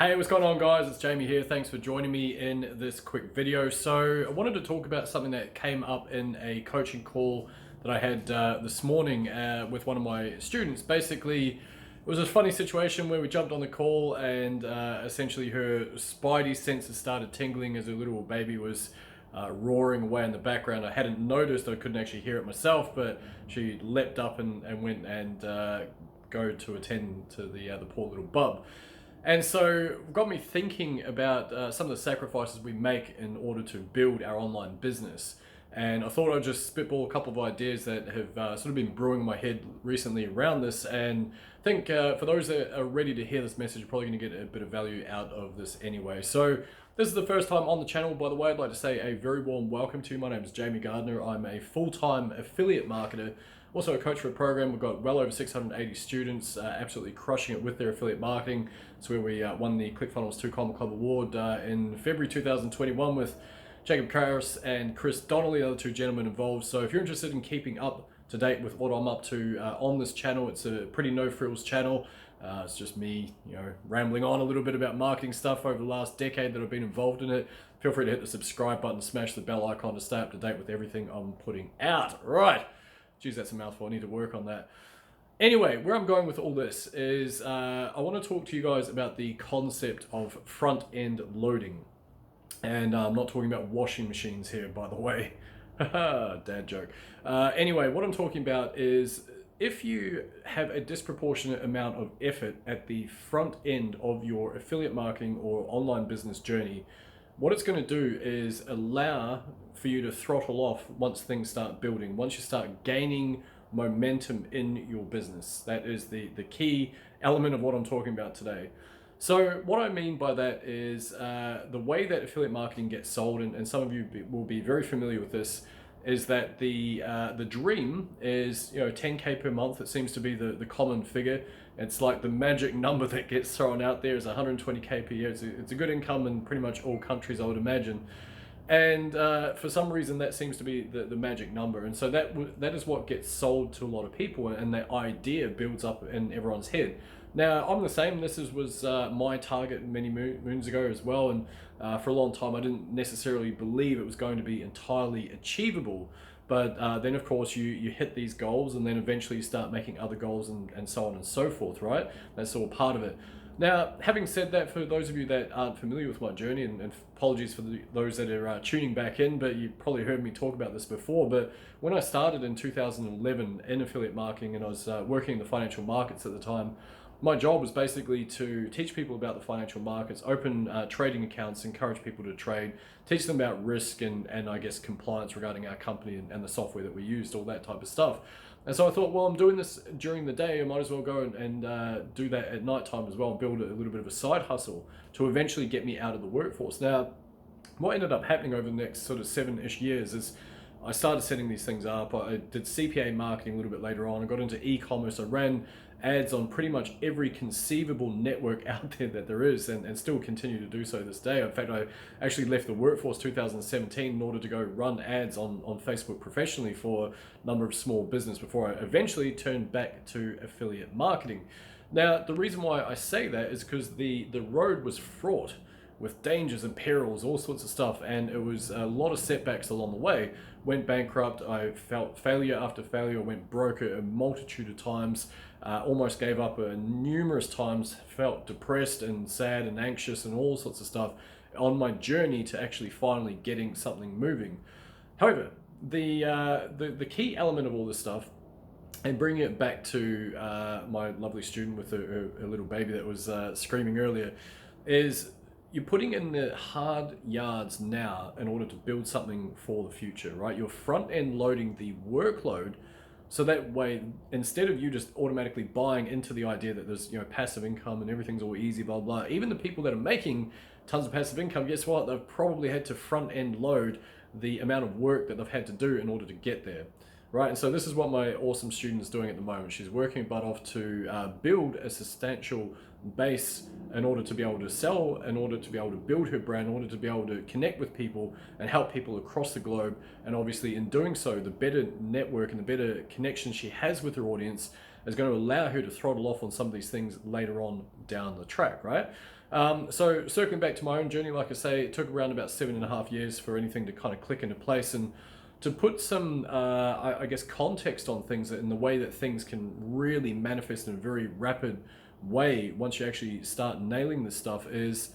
Hey, what's going on, guys? It's Jamie here. Thanks for joining me in this quick video. So I wanted to talk about something that came up in a coaching call that I had this morning with one of my students. Basically, it was a funny situation where we jumped on the call and essentially her spidey senses started tingling as her little baby was roaring away in the background. I hadn't noticed, I couldn't actually hear it myself, but she leapt up and went and go to attend to the poor little bub. And so it got me thinking about some of the sacrifices we make in order to build our online business. And I thought I'd just spitball a couple of ideas that have sort of been brewing in my head recently around this. And I think for those that are ready to hear this message, you're probably going to get a bit of value out of this anyway. So this is the first time on the channel, by the way. I'd like to say a very warm welcome to you. My name is Jamie Gardner. I'm a full-time affiliate marketer, also a coach for a program. We've got well over 680 students absolutely crushing it with their affiliate marketing. It's where we won the ClickFunnels 2 Comma Club Award in February 2021 with Jacob Karras and Chris Donnelly, the other two gentlemen involved. So if you're interested in keeping up to date with what I'm up to on this channel, it's a pretty no-frills channel. It's just me, rambling on a little bit about marketing stuff over the last decade that I've been involved in it. Feel free to hit the subscribe button, smash the bell icon to stay up to date with everything I'm putting out. Right. Geez, that's a mouthful. I need to work on that. Anyway, where I'm going with all this is I want to talk to you guys about the concept of front-end loading. And I'm not talking about washing machines here, by the way. Dad joke. Anyway, what I'm talking about is if you have a disproportionate amount of effort at the front end of your affiliate marketing or online business journey, what it's going to do is allow for you to throttle off once things start building, once you start gaining momentum in your business. That is the key element of what I'm talking about today. So what I mean by that is the way that affiliate marketing gets sold, and some of you will be very familiar with this, is that the dream is 10K per month. It seems to be the common figure. It's like the magic number that gets thrown out there is 120K per year. It's a good income in pretty much all countries, I would imagine. And for some reason, that seems to be the magic number. And so that is what gets sold to a lot of people, and that idea builds up in everyone's head. Now, I'm the same. This was my target many moons ago as well. And for a long time, I didn't necessarily believe it was going to be entirely achievable. But then, of course, you hit these goals, and then eventually you start making other goals and so on and so forth, right? That's all part of it. Now, having said that, for those of you that aren't familiar with my journey, and apologies for those that are tuning back in, but you've probably heard me talk about this before, but when I started in 2011 in affiliate marketing, and I was working in the financial markets at the time, my job was basically to teach people about the financial markets, open trading accounts, encourage people to trade, teach them about risk and I guess compliance regarding our company and the software that we used, all that type of stuff. And so I thought, well, I'm doing this during the day, I might as well go and do that at night time as well, and build a little bit of a side hustle to eventually get me out of the workforce. Now, what ended up happening over the next sort of 7-ish years is I started setting these things up. I did CPA marketing a little bit later on. I got into e-commerce. I ran ads on pretty much every conceivable network out there that there is, and still continue to do so this day. In fact, I actually left the workforce 2017 in order to go run ads on Facebook professionally for a number of small business before I eventually turned back to affiliate marketing. Now, the reason why I say that is because the road was fraught with dangers and perils, all sorts of stuff, and it was a lot of setbacks along the way. Went bankrupt, I felt failure after failure, went broke a multitude of times, almost gave up numerous times, felt depressed and sad and anxious and all sorts of stuff on my journey to actually finally getting something moving. However, the key element of all this stuff, and bringing it back to my lovely student with a little baby that was screaming earlier, is you're putting in the hard yards now in order to build something for the future, right? You're front end loading the workload, so that way, instead of you just automatically buying into the idea that there's passive income and everything's all easy, blah blah. Even the people that are making tons of passive income, guess what? They've probably had to front end load the amount of work that they've had to do in order to get there. Right, and so this is what my awesome student is doing at the moment. She's working her butt off to build a substantial base in order to be able to sell, in order to be able to build her brand, in order to be able to connect with people and help people across the globe. And obviously in doing so, the better network and the better connection she has with her audience, is going to allow her to throttle off on some of these things later on down the track, right? So circling back to my own journey, like I say, it took around about 7.5 years for anything to kind of click into place. And to put some, I guess, context on things in the way that things can really manifest in a very rapid way once you actually start nailing this stuff is,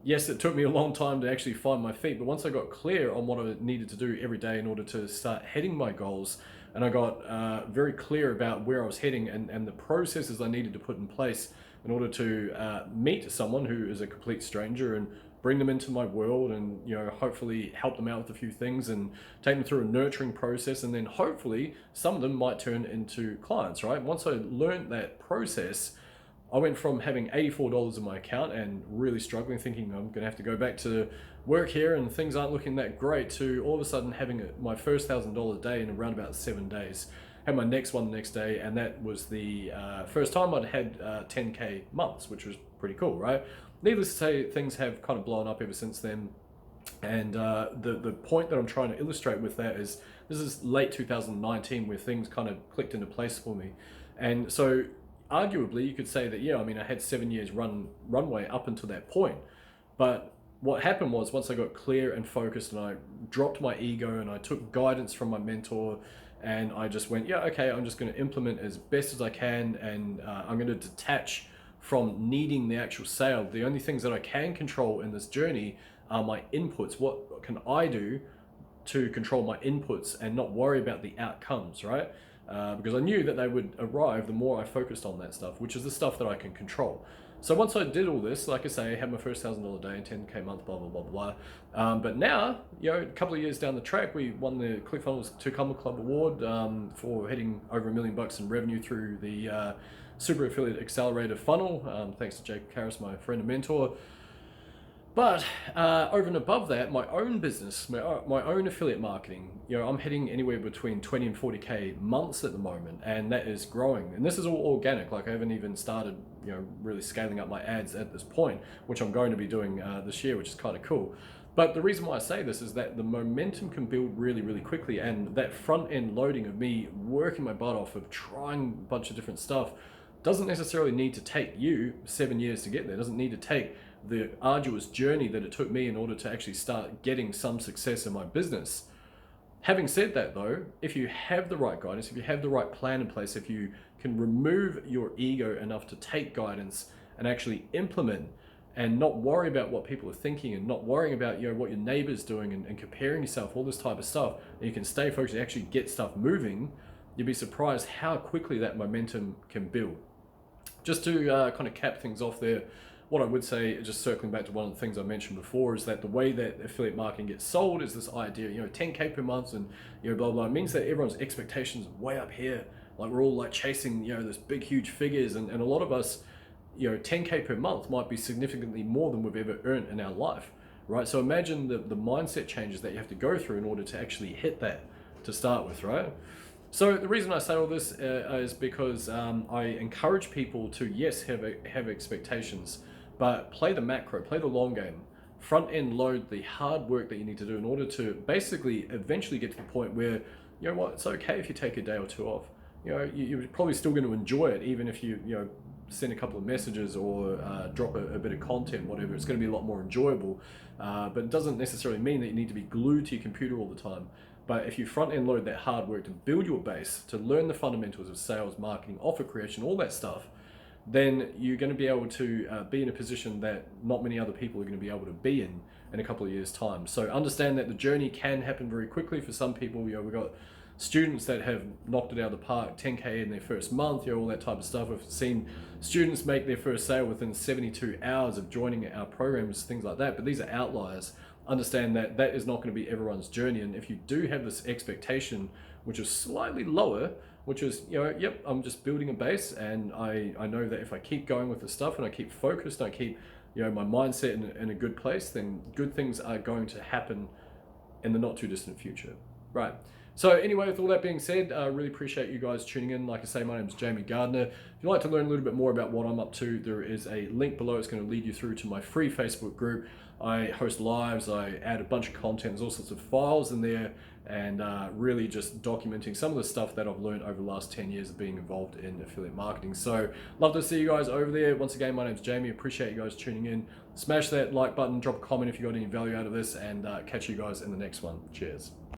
yes, it took me a long time to actually find my feet, but once I got clear on what I needed to do every day in order to start heading my goals, and I got very clear about where I was heading and the processes I needed to put in place in order to meet someone who is a complete stranger and bring them into my world, and hopefully help them out with a few things and take them through a nurturing process, and then hopefully some of them might turn into clients, right? Once I learned that process, I went from having $84 in my account and really struggling, thinking I'm going to have to go back to work here and things aren't looking that great, to all of a sudden having my first $1,000 day in around about 7 days. Had my next one the next day, and that was the first time I'd had 10K months, which was pretty cool, right? Needless to say, things have kind of blown up ever since then. And the point that I'm trying to illustrate with that is, this is late 2019 where things kind of clicked into place for me. And so arguably you could say that, yeah, I mean, I had 7 years runway up until that point. But what happened was, once I got clear and focused and I dropped my ego and I took guidance from my mentor, and I just went, yeah, okay, I'm just going to implement as best as I can, and I'm going to detach from needing the actual sale. The only things that I can control in this journey are my inputs. What can I do to control my inputs and not worry about the outcomes, right? Because I knew that they would arrive the more I focused on that stuff, which is the stuff that I can control. So once I did all this, like I say, I had my first $1,000 day and 10K month, blah, blah, blah, blah. But now, a couple of years down the track, we won the ClickFunnels 2 Club Award for hitting over $1 million in revenue through the Super Affiliate Accelerator funnel. Thanks to Jake Karras, my friend and mentor. But over and above that, my own business, my own affiliate marketing, I'm hitting anywhere between 20 and 40K months at the moment, and that is growing. And this is all organic. Like, I haven't even started, really scaling up my ads at this point, which I'm going to be doing this year, which is kind of cool. But the reason why I say this is that the momentum can build really, really quickly, and that front end loading of me working my butt off, of trying a bunch of different stuff, doesn't necessarily need to take you 7 years to get there. It doesn't need to take the arduous journey that it took me in order to actually start getting some success in my business. Having said that though, if you have the right guidance, if you have the right plan in place, if you can remove your ego enough to take guidance and actually implement, and not worry about what people are thinking, and not worrying about what your neighbor's doing, and comparing yourself, all this type of stuff, and you can stay focused and actually get stuff moving, you'd be surprised how quickly that momentum can build. Just to kind of cap things off there, what I would say, just circling back to one of the things I mentioned before, is that the way that affiliate marketing gets sold is this idea, 10K per month and blah, blah. It means that everyone's expectations are way up here. Like, we're all like chasing, this big, huge figures. And a lot of us, 10K per month might be significantly more than we've ever earned in our life, right? So imagine the mindset changes that you have to go through in order to actually hit that to start with, right? So the reason I say all this is because I encourage people to, yes, have expectations, but play the macro, play the long game, front end load the hard work that you need to do in order to basically eventually get to the point where, it's okay if you take a day or two off. You're probably still going to enjoy it, even if you send a couple of messages or drop a bit of content, whatever. It's going to be a lot more enjoyable, but it doesn't necessarily mean that you need to be glued to your computer all the time. But if you front end load that hard work to build your base, to learn the fundamentals of sales, marketing, offer creation, all that stuff, then you're going to be able to be in a position that not many other people are going to be able to be in a couple of years' time. So understand that the journey can happen very quickly. For some people, we've got students that have knocked it out of the park, 10K in their first month, all that type of stuff. We've seen students make their first sale within 72 hours of joining our programs, things like that. But these are outliers. Understand that that is not going to be everyone's journey. And if you do have this expectation, which is slightly lower, which is, yep, I'm just building a base, and I know that if I keep going with the stuff and I keep focused and I keep, my mindset in a good place, then good things are going to happen in the not too distant future. Right. So anyway, with all that being said, I really appreciate you guys tuning in. Like I say, my name is Jamie Gardner. If you'd like to learn a little bit more about what I'm up to, there is a link below. It's going to lead you through to my free Facebook group. I host lives, I add a bunch of content, there's all sorts of files in there, and really just documenting some of the stuff that I've learned over the last 10 years of being involved in affiliate marketing. So love to see you guys over there. Once again, my name's Jamie. Appreciate you guys tuning in. Smash that like button, drop a comment if you got any value out of this, and catch you guys in the next one. Cheers.